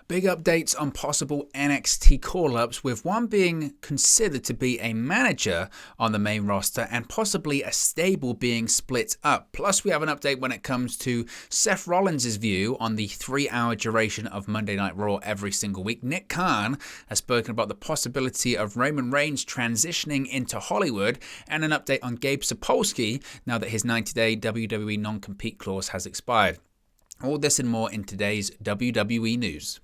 Big updates on possible NXT call-ups, with one being considered to be a manager on the main roster and possibly a stable being split up. Plus, we have an update when it comes to Seth Rollins' view on the 3-hour duration of Monday Night Raw every single week. Nick Khan has spoken about the possibility of Roman Reigns transitioning into Hollywood, and an update on Gabe Sapolsky now that his 90-day WWE non-compete clause has expired. All this and more in today's WWE News.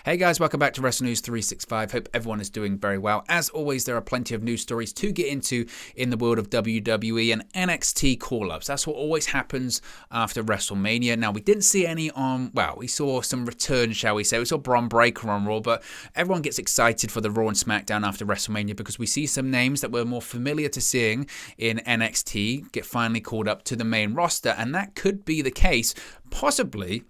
Hey guys, welcome back to Wrestle News 365. Hope everyone is doing very well. As always, there are plenty of news stories to get into in the world of WWE and NXT call-ups. That's what always happens after WrestleMania. Now, we didn't see any on, we saw some returns, shall we say. We saw Braun Breaker on Raw, but everyone gets excited for the Raw and SmackDown after WrestleMania because we see some names that we're more familiar to seeing in NXT get finally called up to the main roster, and that could be the case, possibly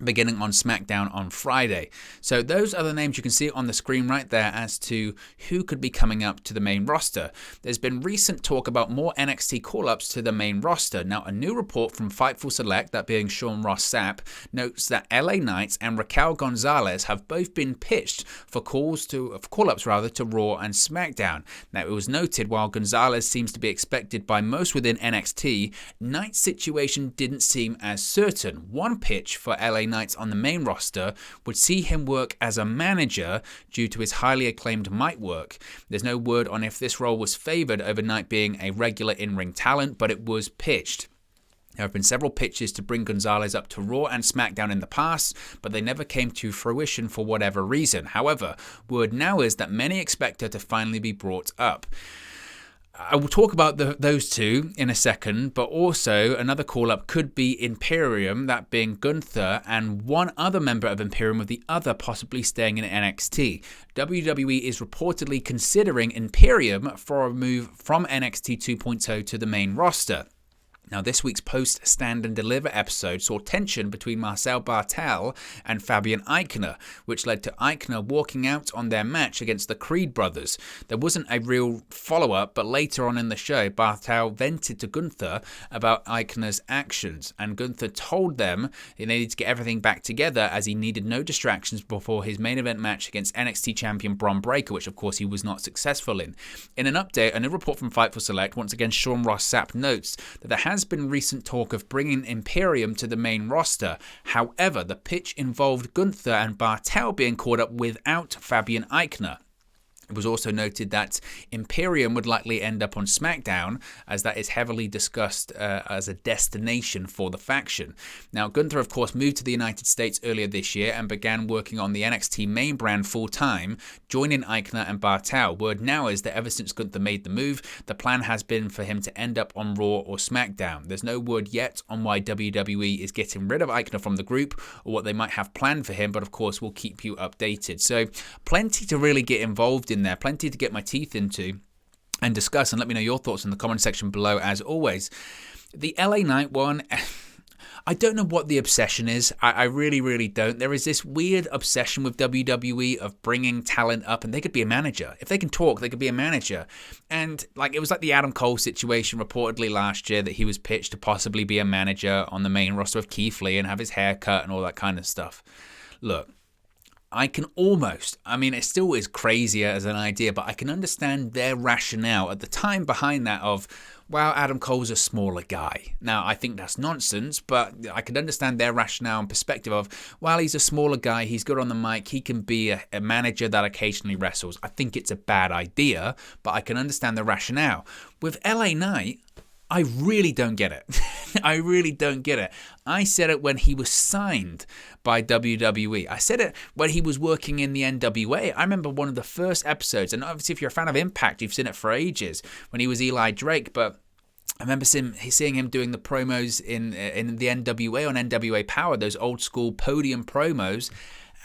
beginning on SmackDown on Friday. So those are the names you can see on the screen right there as to who could be coming up to the main roster. There's been recent talk about more NXT call-ups to the main roster. Now, a new report from Fightful Select, that being Sean Ross Sapp, notes that LA Knight and Raquel Gonzalez have both been pitched for call-ups to Raw and SmackDown. Now, it was noted while Gonzalez seems to be expected by most within NXT, Knight's situation didn't seem as certain. One pitch for LA Knight on the main roster would see him work as a manager due to his highly acclaimed mic work. There's no word on if this role was favored over Knight being a regular in-ring talent, but it was pitched. There have been several pitches to bring Gonzalez up to Raw and SmackDown in the past, but they never came to fruition for whatever reason. However, word now is that many expect her to finally be brought up. I will talk about those two in a second, but also another call-up could be Imperium, that being Gunther, and one other member of Imperium, with the other possibly staying in NXT. WWE is reportedly considering Imperium for a move from NXT 2.0 to the main roster. Now, this week's post-Stand and Deliver episode saw tension between Marcel Barthel and Fabian Aichner, which led to Aichner walking out on their match against the Creed brothers. There wasn't a real follow-up, but later on in the show, Barthel vented to Gunther about Aichner's actions, and Gunther told them he needed to get everything back together as he needed no distractions before his main event match against NXT champion Braun Breaker, which of course he was not successful in. In an update, a new report from Fightful Select, once again Sean Ross Sapp notes that there has been recent talk of bringing Imperium to the main roster. However, the pitch involved Gunther and Barthel being called up without Fabian Aichner. It was also noted that Imperium would likely end up on SmackDown, as that is heavily discussed as a destination for the faction. Now, Gunther, of course, moved to the United States earlier this year and began working on the NXT main brand full-time, joining Aichner and Barthel. Word now is that ever since Gunther made the move, the plan has been for him to end up on Raw or SmackDown. There's no word yet on why WWE is getting rid of Aichner from the group or what they might have planned for him, but of course, we'll keep you updated. So, plenty to really get involved in there, plenty to get my teeth into and discuss, and let me know your thoughts in the comment section below as always. The LA Knight one, I don't know what the obsession is. I really don't. There is this weird obsession with WWE of bringing talent up, and they could be a manager. If they can talk, they could be a manager. And it was like the Adam Cole situation reportedly last year, that he was pitched to possibly be a manager on the main roster of Keith Lee and have his hair cut and all that kind of stuff. Look, I can almost, it still is crazier as an idea, but I can understand their rationale at the time behind that of, Adam Cole's a smaller guy. Now, I think that's nonsense, but I can understand their rationale and perspective of, he's a smaller guy, he's good on the mic, he can be a manager that occasionally wrestles. I think it's a bad idea, but I can understand the rationale. With LA Knight, I really don't get it. I really don't get it. I said it when he was signed by WWE. I said it when he was working in the NWA. I remember one of the first episodes, and obviously if you're a fan of Impact, you've seen it for ages, when he was Eli Drake, but I remember seeing him doing the promos in the NWA on NWA Power, those old school podium promos.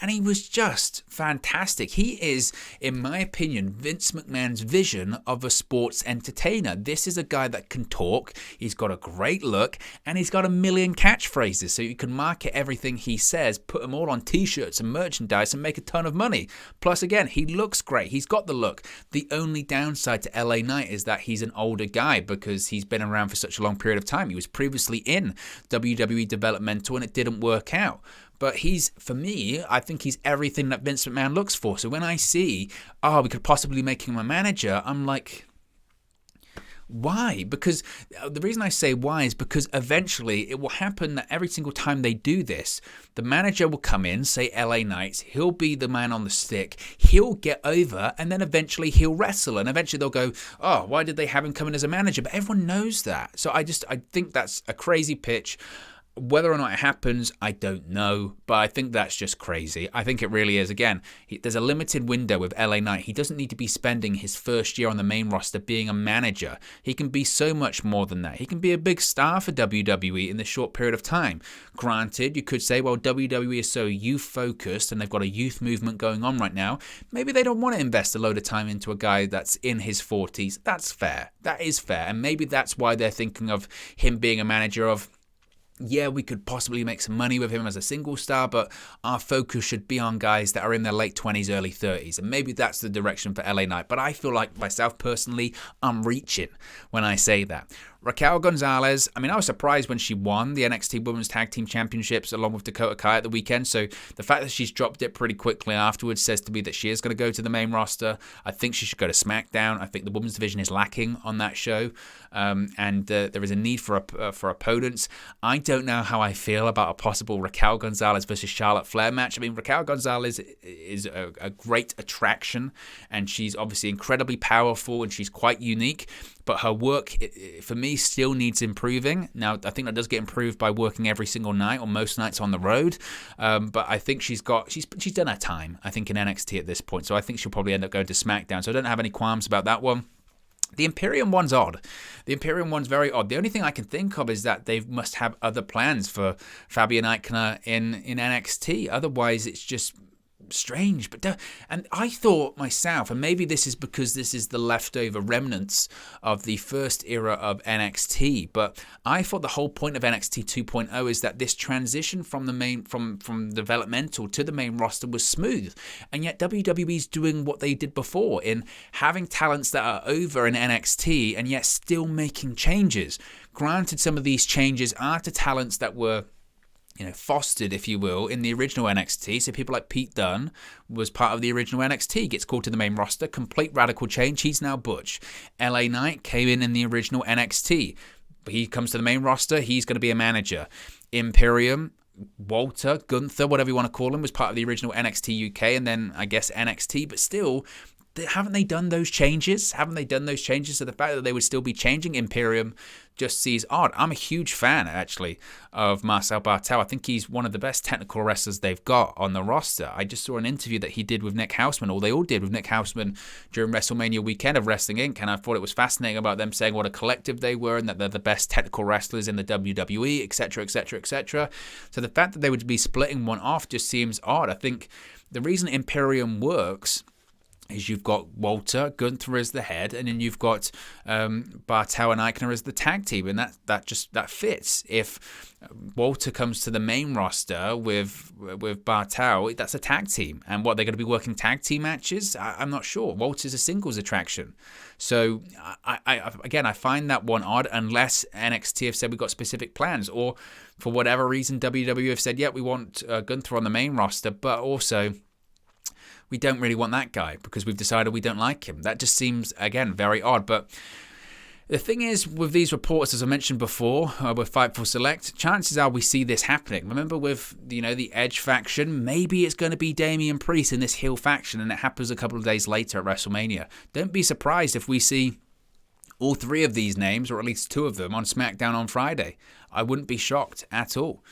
and he was just fantastic. He is, in my opinion, Vince McMahon's vision of a sports entertainer. This is a guy that can talk, he's got a great look, and he's got a million catchphrases, so you can market everything he says, put them all on t-shirts and merchandise and make a ton of money. Plus, again, he looks great. He's got the look. The only downside to LA Knight is that he's an older guy because he's been around for such a long period of time. He was previously in WWE developmental and it didn't work out. But for me, I think he's everything that Vince McMahon looks for. So when I see, we could possibly make him a manager, I'm like, why? Because the reason I say why is because eventually it will happen that every single time they do this, the manager will come in, say LA Knight, he'll be the man on the stick, he'll get over, and then eventually he'll wrestle, and eventually they'll go, why did they have him come in as a manager? But everyone knows that. So I think that's a crazy pitch. Whether or not it happens, I don't know, but I think that's just crazy. I think it really is. Again, there's a limited window with LA Knight. He doesn't need to be spending his first year on the main roster being a manager. He can be so much more than that. He can be a big star for WWE in this short period of time. Granted, you could say, well, WWE is so youth-focused and they've got a youth movement going on right now. Maybe they don't want to invest a load of time into a guy that's in his 40s. That's fair. That is fair. And maybe that's why they're thinking of him being a manager of, yeah, we could possibly make some money with him as a single star, but our focus should be on guys that are in their late 20s, early 30s. And maybe that's the direction for LA Knight. But I feel like myself personally, I'm reaching when I say that. Raquel Gonzalez, I was surprised when she won the NXT Women's Tag Team Championships along with Dakota Kai at the weekend. So the fact that she's dropped it pretty quickly afterwards says to me that she is going to go to the main roster. I think she should go to SmackDown. I think the women's division is lacking on that show, and there is a need for opponents. I don't know how I feel about a possible Raquel Gonzalez versus Charlotte Flair match. Raquel Gonzalez is a great attraction, and she's obviously incredibly powerful, and she's quite unique. But her work, for me, still needs improving. Now, I think that does get improved by working every single night or most nights on the road. But I think she's done her time, I think, in NXT at this point. So I think she'll probably end up going to SmackDown. So I don't have any qualms about that one. The Imperium one's odd. The Imperium one's very odd. The only thing I can think of is that they must have other plans for Fabian Eichner in NXT. Otherwise, it's just strange. And I thought myself, and maybe this is because this is the leftover remnants of the first era of NXT, but I thought the whole point of NXT 2.0 is that this transition from the main from developmental to the main roster was smooth, and yet WWE's doing what they did before in having talents that are over in NXT and yet still making changes. Granted, some of these changes are to talents that were fostered, if you will, in the original NXT. So people like Pete Dunne was part of the original NXT, gets called to the main roster, complete radical change. He's now Butch. LA Knight came in the original NXT. He comes to the main roster, he's going to be a manager. Imperium, Walter, Gunther, whatever you want to call him, was part of the original NXT UK and then, I guess, NXT, but still, haven't they done those changes? So the fact that they would still be changing Imperium just seems odd. I'm a huge fan, actually, of Marcel Barthel. I think he's one of the best technical wrestlers they've got on the roster. I just saw an interview that he did with Nick Houseman, or they all did with Nick Houseman during WrestleMania weekend of Wrestling Inc., and I thought it was fascinating about them saying what a collective they were and that they're the best technical wrestlers in the WWE, etc., etc., etc. So the fact that they would be splitting one off just seems odd. I think the reason Imperium works is you've got Walter, Gunther as the head, and then you've got Barthel and Eichner as the tag team, and that fits. If Walter comes to the main roster with Barthel, that's a tag team, and what, they're going to be working tag team matches? I'm not sure. Walter's a singles attraction, so I find that one odd, unless NXT have said we've got specific plans, or for whatever reason WWE have said, yeah, we want Gunther on the main roster, but also we don't really want that guy because we've decided we don't like him. That just seems, again, very odd. But the thing is, with these reports, as I mentioned before, with Fightful Select, chances are we see this happening. Remember with, the Edge faction, maybe it's going to be Damian Priest in this heel faction, and it happens a couple of days later at WrestleMania. Don't be surprised if we see all three of these names, or at least two of them, on SmackDown on Friday. I wouldn't be shocked at all.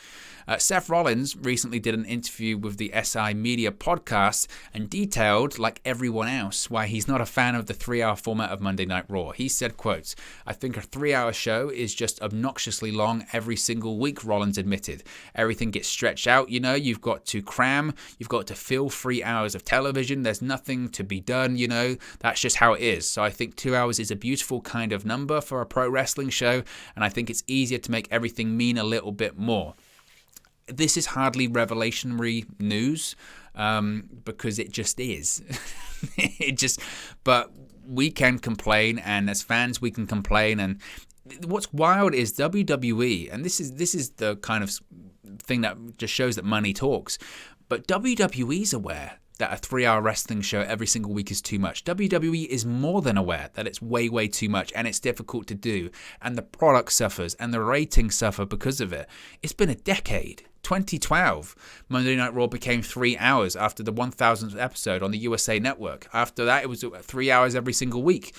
Seth Rollins recently did an interview with the SI Media podcast and detailed, like everyone else, why he's not a fan of the 3-hour format of Monday Night Raw. He said, quote, "I think a 3-hour show is just obnoxiously long every single week," Rollins admitted. "Everything gets stretched out, you've got to cram, you've got to fill 3 hours of television, there's nothing to be done, that's just how it is. So I think 2 hours is a beautiful kind of number for a pro wrestling show, and I think it's easier to make everything mean a little bit more." This is hardly revelationary news, because it just is. But we can complain, and as fans we can complain. And what's wild is WWE, and this is the kind of thing that just shows that money talks. But WWE's aware that a 3-hour wrestling show every single week is too much. WWE is more than aware that it's way, way too much, and it's difficult to do. And the product suffers, and the ratings suffer because of it. It's been a decade. 2012, Monday Night Raw became 3 hours after the 1000th episode on the USA Network. After that, it was 3 hours every single week.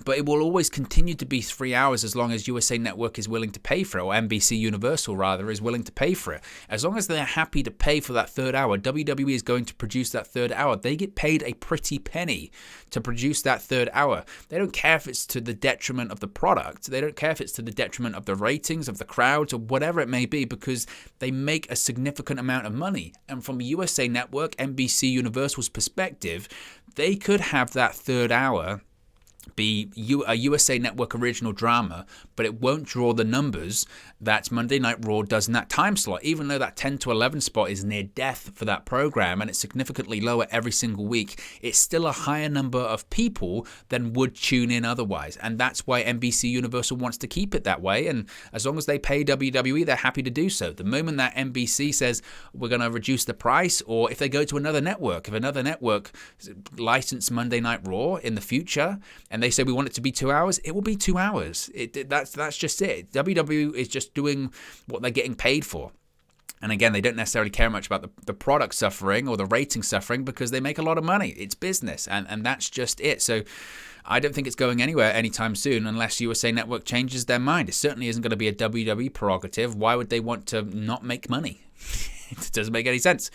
But it will always continue to be 3 hours as long as USA Network is willing to pay for it, or NBC Universal, rather, is willing to pay for it. As long as they're happy to pay for that third hour, WWE is going to produce that third hour. They get paid a pretty penny to produce that third hour. They don't care if it's to the detriment of the product. They don't care if it's to the detriment of the ratings, of the crowds, or whatever it may be, because they make a significant amount of money. And from USA Network, NBC Universal's perspective, they could have that third hour be a USA Network original drama, but it won't draw the numbers that Monday Night Raw does in that time slot, even though that 10 to 11 spot is near death for that program and it's significantly lower every single week. It's still a higher number of people than would tune in otherwise, and that's why NBC Universal wants to keep it that way. And as long as they pay WWE, they're happy to do so. The moment that NBC says we're going to reduce the price, or if they go to another network, if another network license Monday Night Raw in the future and they say we want it to be 2 hours, it will be 2 hours. That's just it. WWE is just doing what they're getting paid for. And again, they don't necessarily care much about the product suffering or the rating suffering because they make a lot of money. It's business, and that's just it. So I don't think it's going anywhere anytime soon unless USA Network changes their mind. It certainly isn't going to be a WWE prerogative. Why would they want to not make money? It doesn't make any sense.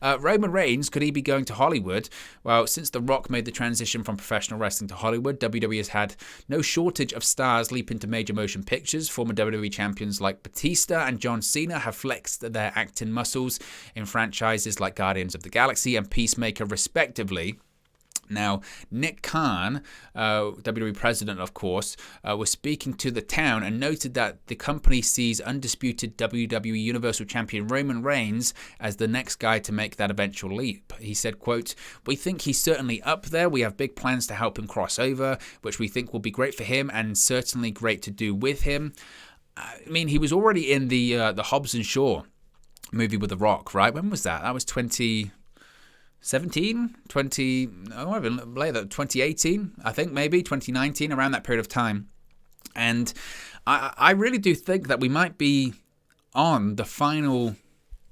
Roman Reigns, could he be going to Hollywood? Well, since The Rock made the transition from professional wrestling to Hollywood, WWE has had no shortage of stars leap into major motion pictures. Former WWE champions like Batista and John Cena have flexed their acting muscles in franchises like Guardians of the Galaxy and Peacemaker, respectively. Now, Nick Khan, WWE president, of course, was speaking to The Town and noted that the company sees undisputed WWE Universal Champion Roman Reigns as the next guy to make that eventual leap. He said, quote, "We think he's certainly up there. We have big plans to help him cross over, which we think will be great for him and certainly great to do with him." I mean, he was already in the Hobbs and Shaw movie with The Rock, right? When was that? That was 2018, I think, maybe 2019, around that period of time. And I really do think that we might be on the final,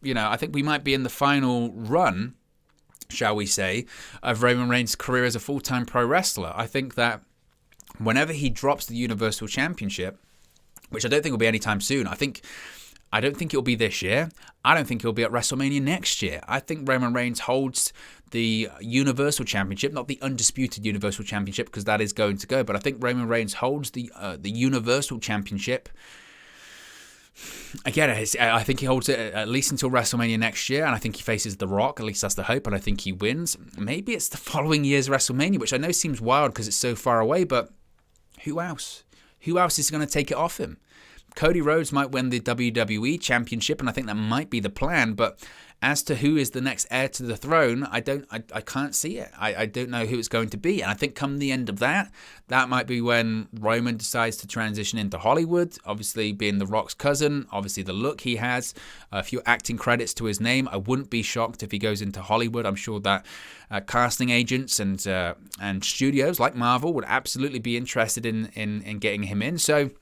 I think we might be in the final run, shall we say, of Roman Reigns' career as a full-time pro wrestler. I think that whenever he drops the Universal Championship, which I don't think will be anytime soon, I don't think it'll be this year. I don't think he'll be at WrestleMania next year. I think Roman Reigns holds the Universal Championship, not the undisputed Universal Championship, because that is going to go. But I think Roman Reigns holds the Universal Championship. Again, I think he holds it at least until WrestleMania next year, and I think he faces The Rock. At least that's the hope, and I think he wins. Maybe it's the following year's WrestleMania, which I know seems wild because it's so far away, but who else? Who else is going to take it off him? Cody Rhodes might win the WWE Championship, and I think that might be the plan. But as to who is the next heir to the throne, I can't see it. I don't know who it's going to be. And I think come the end of that might be when Roman decides to transition into Hollywood. Obviously, being The Rock's cousin, obviously the look he has, a few acting credits to his name. I wouldn't be shocked if he goes into Hollywood. I'm sure that casting agents and studios like Marvel would absolutely be interested in getting him in. So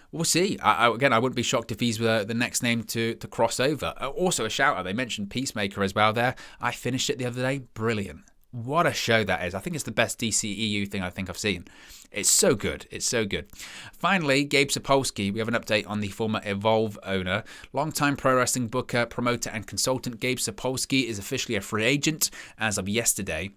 we'll see. Again, I wouldn't be shocked if he's the next name to cross over. Also, a shout out. They mentioned Peacemaker as well there. I finished it the other day. Brilliant. what a show that is. I think it's the best DCEU thing I think I've seen. It's so good. It's so good. Finally, Gabe Sapolsky. We have an update on the former Evolve owner. Longtime pro wrestling booker, promoter, and consultant Gabe Sapolsky is officially a free agent as of yesterday.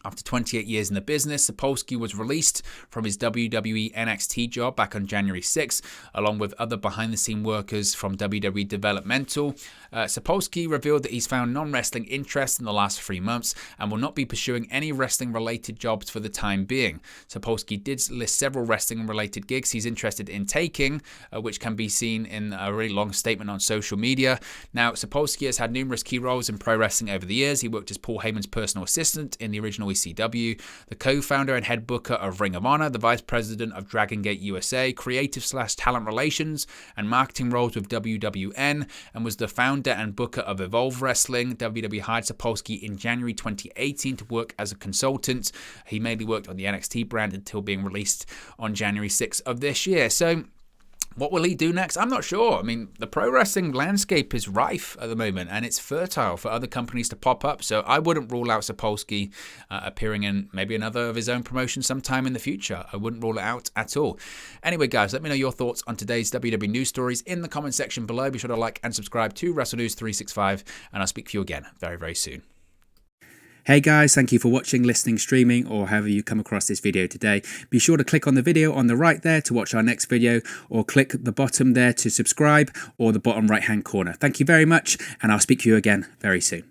After 28 years in the business, Sapolsky was released from his WWE NXT job back on January 6, along with other behind-the-scene workers from WWE Developmental. Sapolsky revealed that he's found non-wrestling interest in the last 3 months and will not be pursuing any wrestling-related jobs for the time being. Sapolsky did list several wrestling-related gigs he's interested in taking, which can be seen in a really long statement on social media. Now, Sapolsky has had numerous key roles in pro wrestling over the years. He worked as Paul Heyman's personal assistant in the original ECW, the co-founder and head booker of Ring of Honor, the vice president of Dragon Gate USA, creative/talent relations and marketing roles with WWN, and was the founder and booker of Evolve Wrestling. WWE hired Sapolsky in January 2018 to work as a consultant. He mainly worked on the NXT brand until being released on January 6th of this year. So, what will he do next? I'm not sure. I mean, the pro wrestling landscape is rife at the moment, and it's fertile for other companies to pop up. So I wouldn't rule out Sapolsky appearing in maybe another of his own promotions sometime in the future. I wouldn't rule it out at all. Anyway, guys, let me know your thoughts on today's WWE news stories in the comment section below. Be sure to like and subscribe to Wrestle News 365, and I'll speak to you again very, very soon. Hey guys, thank you for watching, listening, streaming, or however you come across this video today. Be sure to click on the video on the right there to watch our next video, or click the bottom there to subscribe, or the bottom right hand corner. Thank you very much, and I'll speak to you again very soon.